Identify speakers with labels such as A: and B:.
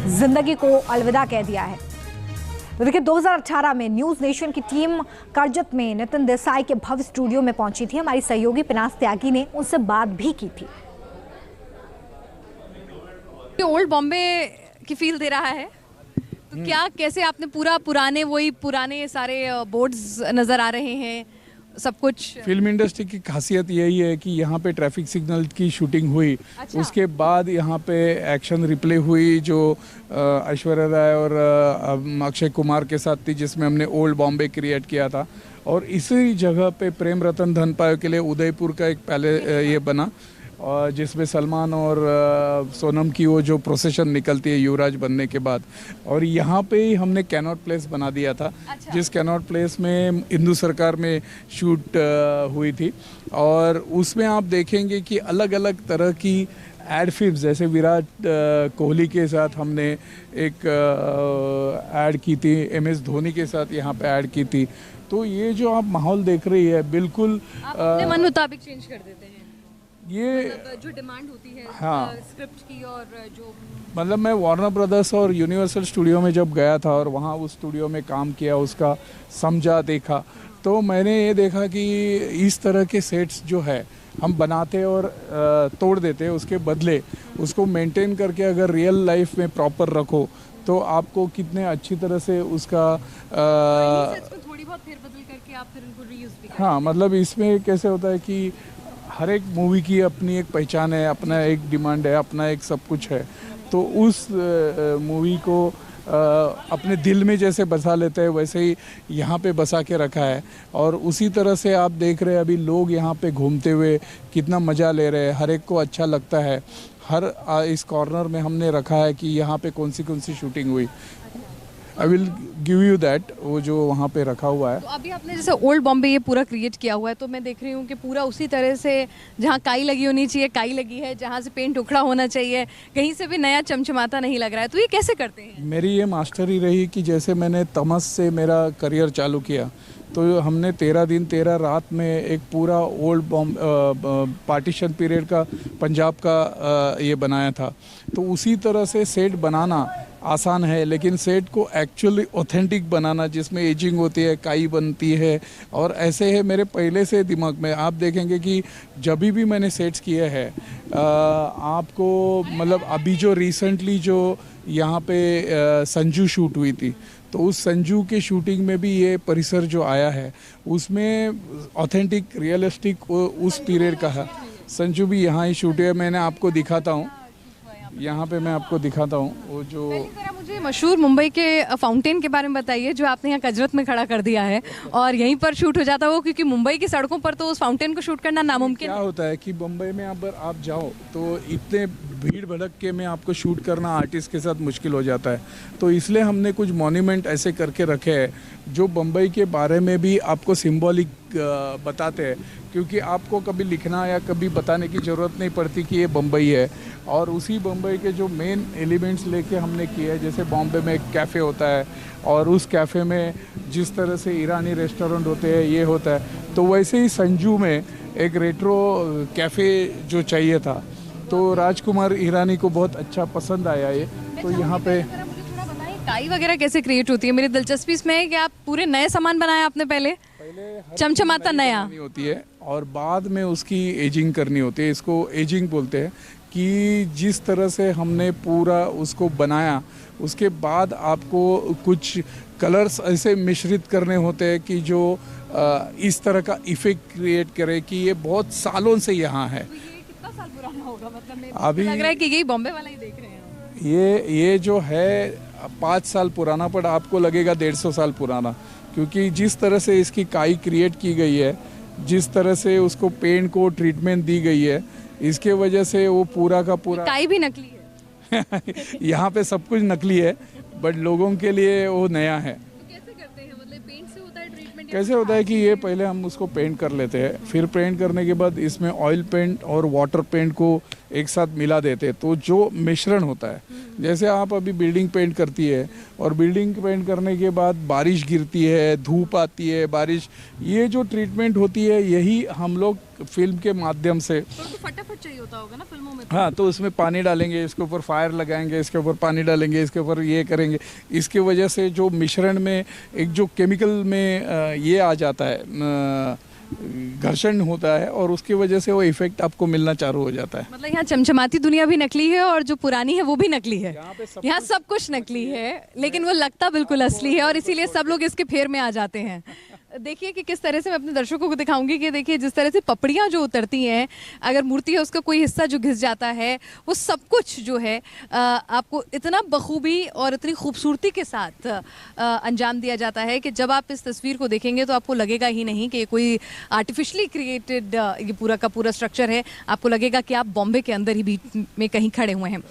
A: जिंदगी को अलविदा कह दिया है। तो देखिए 2018 में न्यूज नेशन की टीम करजत में नितिन देसाई के भव्य स्टूडियो में पहुंची थी। हमारी सहयोगी पिनास त्यागी ने उनसे बात भी की थी।
B: ओल्ड बॉम्बे की फील दे रहा है, तो क्या कैसे आपने पुराने सारे बोर्ड्स नजर आ रहे हैं, सब कुछ?
C: फिल्म इंडस्ट्री की खासियत यही है कि यहाँ पे ट्रैफिक सिग्नल की शूटिंग हुई।
B: अच्छा।
C: उसके बाद यहाँ पे एक्शन रिप्ले हुई जो ऐश्वर्या राय और अक्षय कुमार के साथ थी, जिसमें हमने ओल्ड बॉम्बे क्रिएट किया था। और इसी जगह पे प्रेम रतन धन पायो के लिए उदयपुर का एक पहले ये बना, और जिसमें सलमान और सोनम की वो जो प्रोसेशन निकलती है युवराज बनने के बाद। और यहाँ पे ही हमने कैनॉट प्लेस बना दिया था।
B: अच्छा। जिस
C: जिस कैनॉट प्लेस में हिंदू सरकार में शूट हुई थी। और उसमें आप देखेंगे कि अलग अलग तरह की एड फिल्म्स, जैसे विराट कोहली के साथ हमने एक ऐड की थी, MS धोनी के साथ यहाँ पे ऐड की थी। तो ये जो आप माहौल देख रही है बिल्कुल
B: आप अपने मन मुताबिक चेंज कर देते हैं,
C: ये
B: मतलब जो डिमांड होती है
C: हाँ।
B: स्क्रिप्ट की, और जो
C: मतलब मैं वार्नर ब्रदर्स और यूनिवर्सल स्टूडियो में जब गया था और वहाँ उस स्टूडियो में काम किया, उसका समझा देखा, तो मैंने ये देखा कि इस तरह के सेट्स जो है हम बनाते और तोड़ देते, उसके बदले उसको मेंटेन करके अगर रियल लाइफ में प्रॉपर रखो तो आपको कितने अच्छी तरह से उसका
B: थोड़ी बहुत फेरबदल करके आप फिर उनको रीयूज भी करते हैं।
C: हाँ, मतलब इसमें कैसे होता है कि हर एक मूवी की अपनी एक पहचान है, अपना एक डिमांड है, अपना एक सब कुछ है। तो उस मूवी को अपने दिल में जैसे बसा लेते हैं वैसे ही यहाँ पे बसा के रखा है। और उसी तरह से आप देख रहे हैं अभी लोग यहाँ पे घूमते हुए कितना मज़ा ले रहे हैं, हर एक को अच्छा लगता है। हर इस कॉर्नर में हमने रखा है कि यहाँ पे कौन सी शूटिंग हुई। I will give you that, वो जो वहाँ पे रखा हुआ है।
B: तो अभी आपने जैसे ओल्ड बॉम्बे ये पूरा क्रिएट किया हुआ है, तो मैं देख रही हूँ कि पूरा उसी तरह से जहाँ काई लगी होनी चाहिए काई लगी है, जहाँ से पेंट उखड़ा होना चाहिए, कहीं से भी नया चमचमाता नहीं लग रहा है। तो ये कैसे करते हैं?
C: मेरी ये मास्टरी रही कि जैसे मैंने तमस से मेरा करियर चालू किया, तो हमने 13 दिन 13 रात में एक पूरा ओल्ड पार्टीशन पीरियड का पंजाब का ये बनाया था। तो उसी तरह से सेट बनाना आसान है, लेकिन सेट को एक्चुअली ऑथेंटिक बनाना, जिसमें एजिंग होती है, काई बनती है, और ऐसे है मेरे पहले से दिमाग में। आप देखेंगे कि जब भी मैंने सेट्स किए हैं आपको, मतलब अभी जो रिसेंटली जो यहाँ पे संजू शूट हुई थी, तो उस संजू के शूटिंग में भी ये परिसर जो आया है उसमें ऑथेंटिक रियलिस्टिक उस पीरियड का है। संजू भी यहाँ ही शूट है, मैंने आपको दिखाता हूँ, यहाँ पे मैं आपको दिखाता हूँ वो जो।
B: मुझे मशहूर मुंबई के फाउंटेन के बारे में बताइए जो आपने यहाँ करजत में खड़ा कर दिया है, और यहीं पर शूट हो जाता हो, क्योंकि मुंबई की सड़कों पर तो उस फाउंटेन को शूट करना नामुमकिन है।
C: क्या होता है कि मुंबई में अगर आप जाओ तो इतने भीड़ भड़क में आपको शूट करना आर्टिस्ट के साथ मुश्किल हो जाता है। तो इसलिए हमने कुछ मॉन्यूमेंट ऐसे करके रखे हैं जो मुंबई के बारे में भी आपको सिंबॉलिक बताते हैं, क्योंकि आपको कभी लिखना या कभी बताने की ज़रूरत नहीं पड़ती कि ये मुंबई है। और उसी मुंबई के जो मेन एलिमेंट्स लेके हमने किया है, जैसे बॉम्बे में एक कैफ़े होता है और उस कैफ़े में जिस तरह से ईरानी रेस्टोरेंट होते हैं ये होता है, तो वैसे ही संजू में एक रेट्रो कैफ़े जो चाहिए था, तो राजकुमार ईरानी को बहुत अच्छा पसंद आया ये। तो यहाँ पे
B: काई वगैरह कैसे क्रिएट होती है? मेरी दिलचस्पी इसमें है कि आप पूरे नए सामान बनाए आपने, पहले चमचमाता नया
C: होती है और बाद में उसकी एजिंग करनी होती है। इसको एजिंग बोलते हैं कि जिस तरह से हमने पूरा उसको बनाया, उसके बाद आपको कुछ कलर्स ऐसे मिश्रित करने होते हैं कि जो इस तरह का इफेक्ट क्रिएट करे कि ये बहुत सालों से यहाँ है।
B: तो ये कितना साल पुराना होगा? मतलब
C: अभी
B: लग रहा है कि यही बॉम्बे वाला ही देख रहे हैं।
C: ये जो है 5 साल पुराना, पर आपको लगेगा 150 साल पुराना, क्योंकि जिस तरह से इसकी काई क्रिएट की गई है, जिस तरह से उसको पेंट को ट्रीटमेंट दी गई है, इसके वजह से वो पूरा का पूरा
B: काई भी नकली है।
C: यहाँ पे सब कुछ नकली है, बट लोगों के लिए वो नया है।
B: तो कैसे करते हैं? मतलब पेंट से होता है ट्रीटमेंट?
C: कैसे होता है कि ये पहले हम उसको पेंट कर लेते हैं, फिर पेंट करने के बाद इसमें ऑयल पेंट और वाटर पेंट को एक साथ मिला देते तो जो मिश्रण होता है, जैसे आप अभी बिल्डिंग पेंट करती है और बिल्डिंग पेंट करने के बाद बारिश गिरती है, धूप आती है, बारिश, ये जो ट्रीटमेंट होती है यही हम लोग फिल्म के माध्यम से,
B: तो फटाफट चाहिए होता होगा ना फिल्मों में।
C: हाँ, तो उसमें पानी डालेंगे, इसके ऊपर फायर लगाएंगे, इसके ऊपर पानी डालेंगे, इसके ऊपर ये करेंगे, इसके वजह से जो मिश्रण में एक जो केमिकल में ये आ जाता है, घर्षण होता है और उसकी वजह से वो इफेक्ट आपको मिलना चालू हो जाता है।
B: मतलब यहाँ चमचमाती दुनिया भी नकली है और जो पुरानी है वो भी नकली है। यहाँ सब कुछ नकली है लेकिन वो लगता बिल्कुल असली है और इसीलिए सब लोग इसके फेर में आ जाते हैं। देखिए कि किस तरह से मैं अपने दर्शकों को दिखाऊंगी कि देखिए जिस तरह से पपड़ियाँ जो उतरती हैं, अगर मूर्ति है उसका कोई हिस्सा जो घिस जाता है, वो सब कुछ जो है आपको इतना बखूबी और इतनी खूबसूरती के साथ अंजाम दिया जाता है कि जब आप इस तस्वीर को देखेंगे तो आपको लगेगा ही नहीं कि ये कोई आर्टिफिशियली क्रिएटेड ये पूरा का पूरा स्ट्रक्चर है। आपको लगेगा कि आप बॉम्बे के अंदर ही बीच में कहीं खड़े हुए हैं।